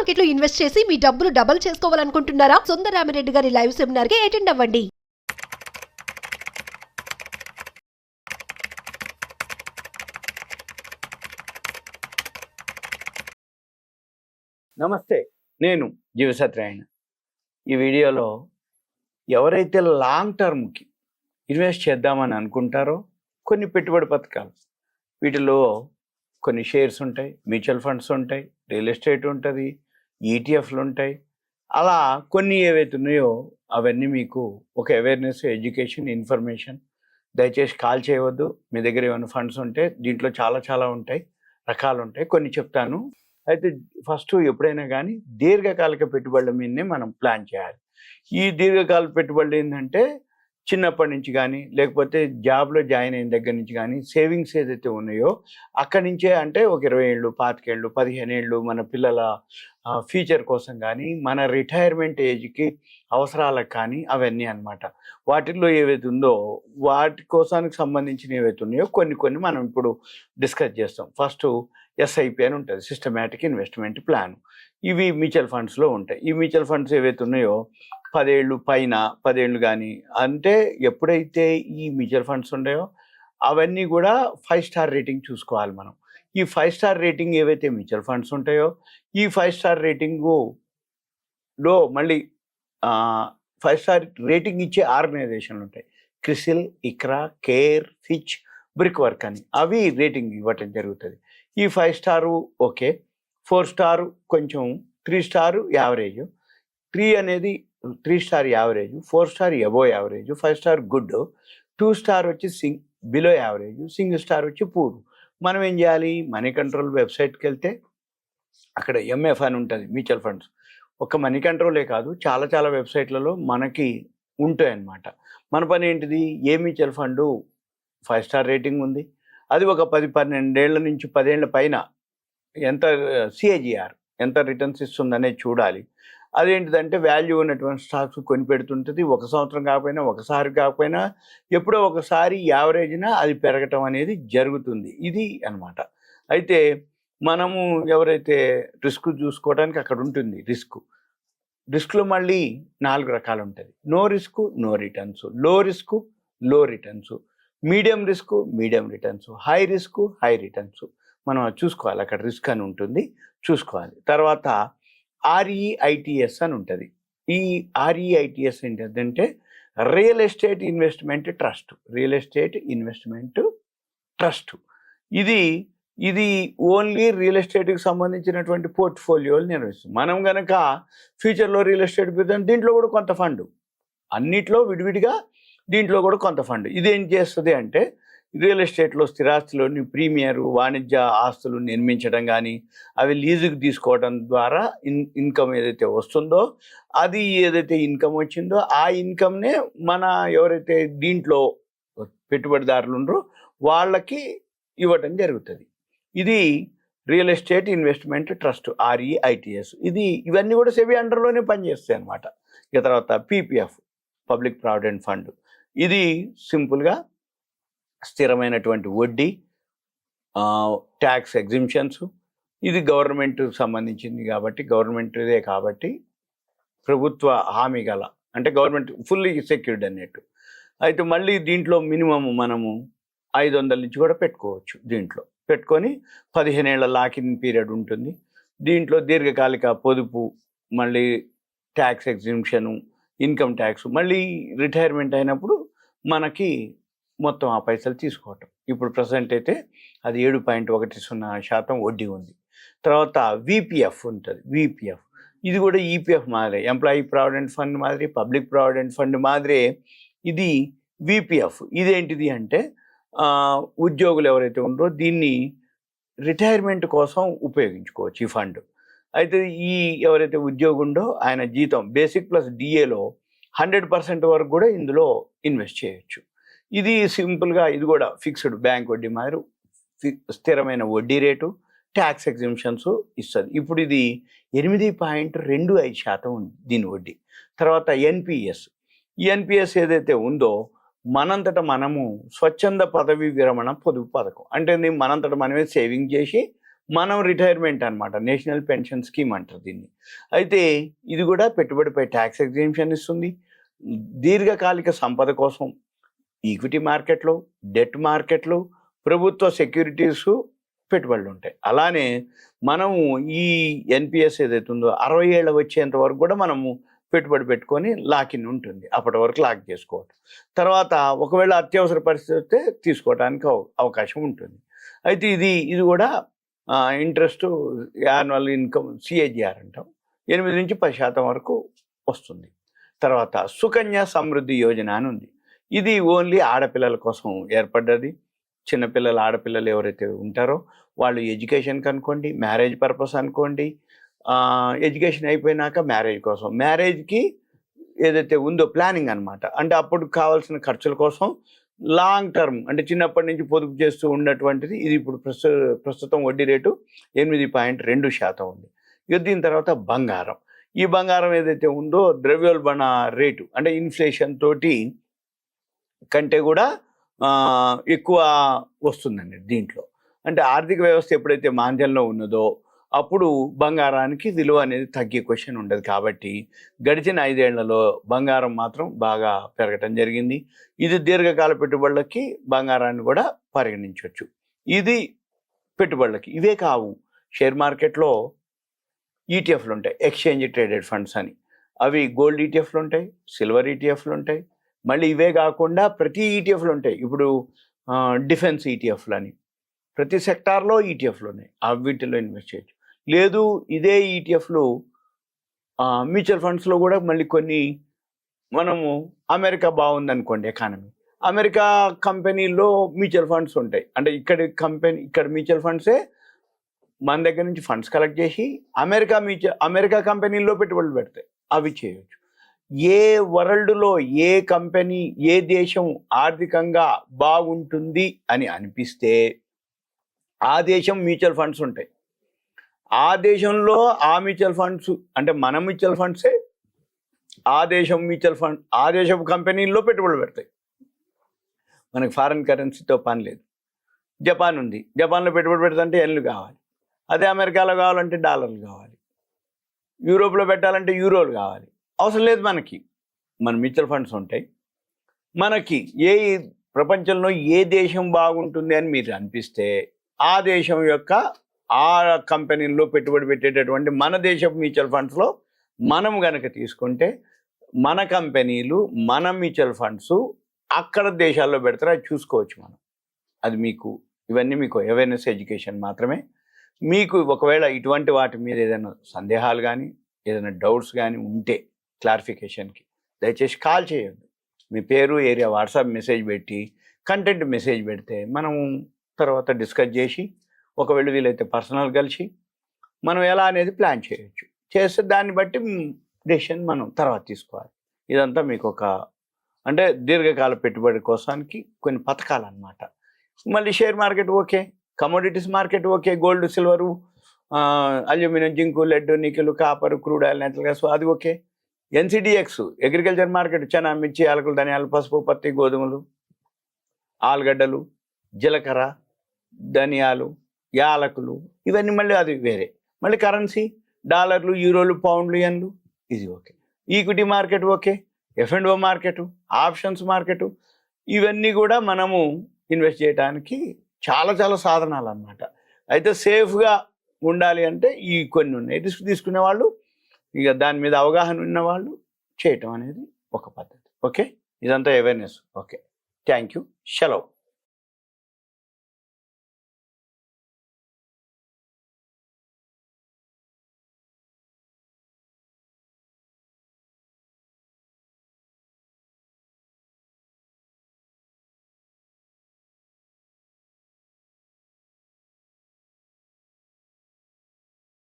Market లో invest చేసి మీ డబ్బులు డబుల్ చేసుకోవాలనుకుంటున్నారా? సుందరరామిరెడ్డి గారి లైవ్ సెమినార్ కి అటెండ్ అవ్వండి. నమస్తే, నేను జీవసత్యనారాయణ. ఈ వీడియోలో ఎవరైతే లాంగ్ టర్మ్కి ఇన్వెస్ట్ చేద్దామని అనుకుంటారో కొన్ని పెట్టుబడి పథకాలు, వీటిలో కొన్ని షేర్స్ ఉంటాయి, మ్యూచువల్ ఫండ్స్ ఉంటాయి, రియల్ ఎస్టేట్ ఉంటుంది, ఈటీఎఫ్లు ఉంటాయి. అలా కొన్ని ఏవైతే ఉన్నాయో అవన్నీ మీకు ఒక అవేర్నెస్, ఎడ్యుకేషన్, ఇన్ఫర్మేషన్. దయచేసి కాల్ చేయవద్దు. మీ దగ్గర ఏమైనా ఫండ్స్ ఉంటే దీంట్లో చాలా ఉంటాయి, రకాలు ఉంటాయి, కొన్ని చెప్తాను. అయితే ఫస్ట్ ఎప్పుడైనా కానీ దీర్ఘకాలిక పెట్టుబడుల మీదనే మనం ప్లాన్ చేయాలి. ఈ దీర్ఘకాలిక పెట్టుబడులు ఏంటంటే చిన్నప్పటి నుంచి కానీ లేకపోతే జాబ్లో జాయిన్ అయిన దగ్గర నుంచి కానీ సేవింగ్స్ ఏదైతే ఉన్నాయో అక్కడి నుంచే, అంటే ఒక 20 ఏళ్ళు, 25 ఏళ్ళు, 15 ఏళ్ళు మన పిల్లల ఫ్యూచర్ కోసం కానీ మన రిటైర్మెంట్ ఏజ్కి అవసరాలకు కానీ అవన్నీ అన్నమాట. వాటిల్లో ఏవైతే ఉందో వాటి కోసానికి సంబంధించిన ఏవైతే ఉన్నాయో కొన్ని మనం ఇప్పుడు డిస్కస్ చేస్తాం. ఫస్ట్ ఎస్ఐపి అని ఉంటుంది, సిస్టమేటిక్ ఇన్వెస్ట్మెంట్ ప్లాన్. ఇవి మ్యూచువల్ ఫండ్స్లో ఉంటాయి. ఈ మ్యూచువల్ ఫండ్స్ ఏవైతే ఉన్నాయో 10 ఏళ్ళు పైన, 10 ఏళ్ళు కానీ, అంటే ఎప్పుడైతే ఈ మ్యూచువల్ ఫండ్స్ ఉన్నాయో అవన్నీ కూడా 5 స్టార్ రేటింగ్ చూసుకోవాలి మనం. ఈ 5 స్టార్ రేటింగ్ ఏవైతే మ్యూచువల్ ఫండ్స్ ఉంటాయో ఈ 5 స్టార్ రేటింగులో మళ్ళీ 5 స్టార్ రేటింగ్ ఇచ్చే ఆర్గనైజేషన్లు ఉంటాయి. క్రిసిల్, ఇక్రా, కేర్, ఫిచ్, బ్రిక్ వర్క్ అని అవి రేటింగ్ ఇవ్వటం జరుగుతుంది. ఈ 5 స్టారు ఓకే, 4 స్టారు కొంచెం, 3 స్టారు యావరేజ్, 3 అనేది 3 star average, 4 star above average, 5 star good, 2 star వచ్చి బిలో యావరేజ్, సింగిల్ స్టార్ వచ్చి పూర్. మనం ఏం చేయాలి? మనీ కంట్రోల్ వెబ్సైట్కి వెళ్తే అక్కడ ఎంఎఫ్ అని ఉంటుంది, మ్యూచువల్ ఫండ్స్. ఒక మనీ కంట్రోలే కాదు, చాలా వెబ్సైట్లలో మనకి ఉంటాయి అన్నమాట. మన పని ఏంటిది? ఏ మ్యూచువల్ ఫండు 5 స్టార్ రేటింగ్ ఉంది, అది ఒక 10-12 ఏళ్ల నుంచి 10 ఏళ్ల పైన ఎంత సిఏజిఆర్ ఎంత రిటర్న్స్ ఇస్తుందనేది చూడాలి. అదేంటిదంటే వాల్యూ ఉన్నటువంటి స్టాక్స్ కొని పెడుతుంటుంది. ఒక సంవత్సరం కాకపోయినా, ఒకసారి కాకపోయినా, ఎప్పుడో ఒకసారి యావరేజ్న అది పెరగటం అనేది జరుగుతుంది. ఇది అన్నమాట. అయితే మనము ఎవరైతే రిస్క్ చూసుకోవడానికి అక్కడ ఉంటుంది, రిస్క్లో మళ్ళీ 4 రకాలు ఉంటుంది. నో రిస్క్, నో రిటర్న్స్, లో రిస్క్, లో returns, medium risk, medium returns, high risk, high returns. మనం చూసుకోవాలి, అక్కడ రిస్క్ అని ఉంటుంది, చూసుకోవాలి. తర్వాత ఆర్ఈఐటిఎస్ అని ఉంటుంది. ఈ ఆర్ఈఐటిఎస్ ఏంటంటే real estate investment trust, real estate investment trust. ఇది ఓన్లీ రియల్ ఎస్టేట్కి సంబంధించినటువంటి పోర్ట్ఫోలియోలు నిర్వహిస్తుంది. మనం కనుక ఫ్యూచర్లో రియల్ ఎస్టేట్ పెడతాం, దీంట్లో కూడా కొంత ఫండ్, అన్నిట్లో విడివిడిగా దీంట్లో కూడా కొంత ఫండ్. ఇదేం చేస్తుంది అంటే రియల్ ఎస్టేట్లో స్థిరాస్తిలోని ప్రీమియర్ వాణిజ్య ఆస్తులు నిర్మించడం కానీ అవి లీజుకి తీసుకోవడం ద్వారా ఇన్కమ్ ఏదైతే వస్తుందో, అది ఏదైతే ఇన్కమ్ వచ్చిందో ఆ ఇన్కమ్నే మన ఎవరైతే దీంట్లో పెట్టుబడిదారులు ఉన్నారో వాళ్ళకి ఇవ్వటం జరుగుతుంది. ఇది రియల్ ఎస్టేట్ ఇన్వెస్ట్మెంట్ ట్రస్ట్, ఆర్ఈఐటిఎస్. ఇవన్నీ కూడా సెబీ అండర్లోనే పనిచేస్తాయి అన్నమాట. ఇక తర్వాత పీపీఎఫ్, పబ్లిక్ ప్రావిడెంట్ ఫండ్. ఇది సింపుల్గా స్థిరమైనటువంటి వడ్డీ, ట్యాక్స్ ఎగ్జిమ్షన్స్. ఇది గవర్నమెంట్కి సంబంధించింది కాబట్టి, గవర్నమెంట్దే కాబట్టి ప్రభుత్వ హామీ గల, అంటే గవర్నమెంట్ ఫుల్లీ సెక్యూర్డ్ అన్నట్టు. అయితే మళ్ళీ దీంట్లో మినిమం మనము 500 నుంచి కూడా పెట్టుకోవచ్చు. దీంట్లో పెట్టుకొని 15 ఏళ్ల లాకిన్ పీరియడ్ ఉంటుంది. దీంట్లో దీర్ఘకాలిక పొదుపు, మళ్ళీ ట్యాక్స్ ఎగ్జిమ్షను, ఇన్కమ్ ట్యాక్స్, మళ్ళీ రిటైర్మెంట్ అయినప్పుడు మనకి మొత్తం ఆ పైసలు తీసుకోవటం. ఇప్పుడు ప్రజెంట్ అయితే అది 7.10% వడ్డీ ఉంది. తర్వాత విపిఎఫ్ ఉంటుంది, విపిఎఫ్. ఇది కూడా ఈపీఎఫ్ మాదిరి, ఎంప్లాయీ ప్రావిడెంట్ ఫండ్ మాదిరి, పబ్లిక్ ప్రావిడెంట్ ఫండ్ మాదిరి ఇది విపిఎఫ్. ఇదేంటిది అంటే ఉద్యోగులు ఎవరైతే ఉన్నారో దీన్ని రిటైర్మెంట్ కోసం ఉపయోగించుకోవచ్చు ఈ ఫండ్. అయితే ఎవరైతే ఉద్యోగి ఉండో ఆయన జీతం బేసిక్ ప్లస్ డిఏలో 100% వరకు కూడా ఇందులో ఇన్వెస్ట్ చేయొచ్చు. ఇది సింపుల్గా, ఇది కూడా ఫిక్స్డ్ బ్యాంక్ వడ్డీ మాదిరి స్థిరమైన వడ్డీ రేటు, ట్యాక్స్ ఎగ్జిమ్షన్స్ ఇస్తుంది. ఇప్పుడు ఇది 8.25% ఉంది దీని వడ్డీ. తర్వాత ఎన్పిఎస్, ఈ ఎన్పిఎస్ ఏదైతే ఉందో మనంతట మనము స్వచ్ఛంద పదవి విరమణ పొదుపు పథకం, అంటే మనంతట మనమే సేవింగ్ చేసి మనం రిటైర్మెంట్ అన్నమాట, నేషనల్ పెన్షన్ స్కీమ్ అంటారు దీన్ని. అయితే ఇది కూడా పెట్టుబడిపై ట్యాక్స్ ఎగ్జామ్షన్ ఇస్తుంది. దీర్ఘకాలిక సంపద కోసం ఈక్విటీ మార్కెట్లు, డెట్ మార్కెట్లు, ప్రభుత్వ సెక్యూరిటీస్ పెట్టుబడులు ఉంటాయి. అలానే మనము ఈ ఎన్పిఎస్ ఏదైతే ఉందో 60 ఏళ్ళ వచ్చేంత వరకు కూడా మనము పెట్టుబడి పెట్టుకొని లాకిన్ ఉంటుంది. అప్పటి వరకు లాక్ చేసుకోవటం. తర్వాత ఒకవేళ అత్యవసర పరిస్థితి వస్తే తీసుకోవడానికి అవకాశం ఉంటుంది. అయితే ఇది కూడా ఇంట్రెస్ట్ యాన్యువల్ ఇన్కమ్ సిఏజిఆర్ అంటాం, 8 నుంచి 10% వరకు వస్తుంది. తర్వాత సుకన్య సమృద్ధి యోజన అని ఉంది. ఇది ఓన్లీ ఆడపిల్లల కోసం ఏర్పడ్డది. చిన్నపిల్లలు, ఆడపిల్లలు ఎవరైతే ఉంటారో వాళ్ళు ఎడ్యుకేషన్కి అనుకోండి, మ్యారేజ్ పర్పస్ అనుకోండి, ఎడ్యుకేషన్ అయిపోయినాక మ్యారేజ్ కోసం, మ్యారేజ్కి ఏదైతే ఉందో ప్లానింగ్ అనమాట. అంటే అప్పుడు కావాల్సిన ఖర్చుల కోసం లాంగ్ టర్మ్, అంటే చిన్నప్పటి నుంచి పొదుపు చేస్తూ ఉన్నటువంటిది. ఇది ఇప్పుడు ప్రస్తుతం వడ్డీ రేటు 8.2% ఉంది. ఇక దీని తర్వాత బంగారం. ఈ బంగారం ఏదైతే ఉందో ద్రవ్యోల్బణ రేటు, అంటే ఇన్ఫ్లేషన్ తోటి కంటే కూడా ఎక్కువ వస్తుందండి దీంట్లో. అంటే ఆర్థిక వ్యవస్థ ఎప్పుడైతే మాంద్యంలో ఉన్నదో అప్పుడు బంగారానికి విలువ అనేది తగ్గే క్వశ్చన్ ఉండదు. కాబట్టి గడిచిన 5 ఏళ్లలో బంగారం మాత్రం బాగా పెరగటం జరిగింది. ఇది దీర్ఘకాల పెట్టుబడులకి బంగారాన్ని కూడా పరిగణించవచ్చు. ఇది పెట్టుబడులకి. ఇవే కావు, షేర్ మార్కెట్లో ఈటీఎఫ్లు ఉంటాయి, ఎక్స్చేంజ్ ట్రేడెడ్ ఫండ్స్ అని. అవి గోల్డ్ ఈటీఎఫ్లు ఉంటాయి, సిల్వర్ ఈటీఎఫ్లు ఉంటాయి. మళ్ళీ ఇవే కాకుండా ప్రతి ఈటీఎఫ్లు ఉంటాయి. ఇప్పుడు డిఫెన్స్ ఈటీఎఫ్లు అని ప్రతి సెక్టార్లో ఈటీఎఫ్లు ఉన్నాయి. వీటిలో ఇన్వెస్ట్ చేయొచ్చు. లేదు ఇదే ఈటీఎఫ్లు మ్యూచువల్ ఫండ్స్లో కూడా మళ్ళీ కొన్ని, మనము అమెరికా బాగుందనుకోండి ఎకానమీ, అమెరికా కంపెనీల్లో మ్యూచువల్ ఫండ్స్ ఉంటాయి. అంటే ఇక్కడ మ్యూచువల్ ఫండ్సే మన దగ్గర నుంచి ఫండ్స్ కలెక్ట్ చేసి అమెరికా కంపెనీల్లో పెట్టుబడులు పెడతాయి. అవి చేయొచ్చు. ఏ వరల్డ్లో ఏ కంపెనీ, ఏ దేశం ఆర్థికంగా బాగుంటుంది అని అనిపిస్తే ఆ దేశం మ్యూచువల్ ఫండ్స్ ఉంటాయి. ఆ దేశంలో ఆ మ్యూచువల్ ఫండ్స్, అంటే మన మ్యూచువల్ ఫండ్సే ఆ దేశం మ్యూచువల్ ఫండ్, ఆ దేశం కంపెనీల్లో పెట్టుబడులు పెడతాయి. మనకి ఫారిన్ కరెన్సీతో పని లేదు. జపాన్ ఉంది, జపాన్లో పెట్టుబడి పెడతాంటే ఎన్లు కావాలి. అదే అమెరికాలో కావాలంటే డాలర్లు కావాలి. యూరోప్లో పెట్టాలంటే యూరోలు కావాలి. అవసరం లేదు మనకి. మన మ్యూచువల్ ఫండ్స్ ఉంటాయి. మనకి ప్రపంచంలో ఏ దేశం బాగుంటుంది అని మీరు అనిపిస్తే ఆ దేశం యొక్క ఆ కంపెనీల్లో పెట్టుబడి పెట్టేటటువంటి మన దేశపు మ్యూచువల్ ఫండ్స్లో మనం గనక తీసుకుంటే మన కంపెనీలు, మన మ్యూచువల్ ఫండ్స్ అక్కడ దేశాల్లో పెడతారు. అది చూసుకోవచ్చు మనం. అది మీకు, ఇవన్నీ మీకు అవేర్నెస్ ఎడ్యుకేషన్ మాత్రమే. మీకు ఒకవేళ ఇటువంటి వాటి మీద ఏదైనా సందేహాలు కానీ ఏదైనా డౌట్స్ కానీ ఉంటే క్లారిఫికేషన్కి దయచేసి కాల్ చేయండి. మీ పేరు, ఏరియా, వాట్సాప్ మెసేజ్ పెట్టి కంటెంట్ మెసేజ్ పెడితే మనం తర్వాత డిస్కస్ చేసి, ఒకవేళ వీలైతే పర్సనల్ కలిసి మనం ఎలా అనేది ప్లాన్ చేయొచ్చు. చేస్తే దాన్ని బట్టి డెసిషన్ మనం తర్వాత తీసుకోవాలి. ఇదంతా మీకు అంటే దీర్ఘకాల పెట్టుబడి కోసానికి కొన్ని పథకాలు అన్నమాట. మళ్ళీ share market okay, commodities market okay, gold, silver, aluminium, zinc, lead, nickel, copper, crude oil, natural gas అది ఓకే. ఎన్సిడిఎక్స్ అగ్రికల్చర్ మార్కెట్, చనా, మిర్చి, యాలకులు, ధనియాలు, పసుపు, పత్తి, గోధుమలు, ఆలుగడ్డలు, జీలకర్ర, ధనియాలు, యాలకులు, ఇవన్నీ మళ్ళీ అది వేరే. మళ్ళీ కరెన్సీ డాలర్లు, యూరోలు, పౌండ్లు, యెన్లు, ఇది okay. Equity market okay, F&O market, options market, ఇవన్నీ కూడా మనము ఇన్వెస్ట్ చేయడానికి చాలా చాలా సాధనాలు అన్నమాట. అయితే సేఫ్గా ఉండాలి అంటే ఈ కొన్ని ఉన్నాయి. రిస్క్ తీసుకునే వాళ్ళు, ఇక దాని మీద అవగాహన ఉన్న వాళ్ళు చేయటం అనేది ఒక పద్ధతి. ఓకే, ఇదంతా అవేర్నెస్. ఓకే, థ్యాంక్ యూ, సెలవు.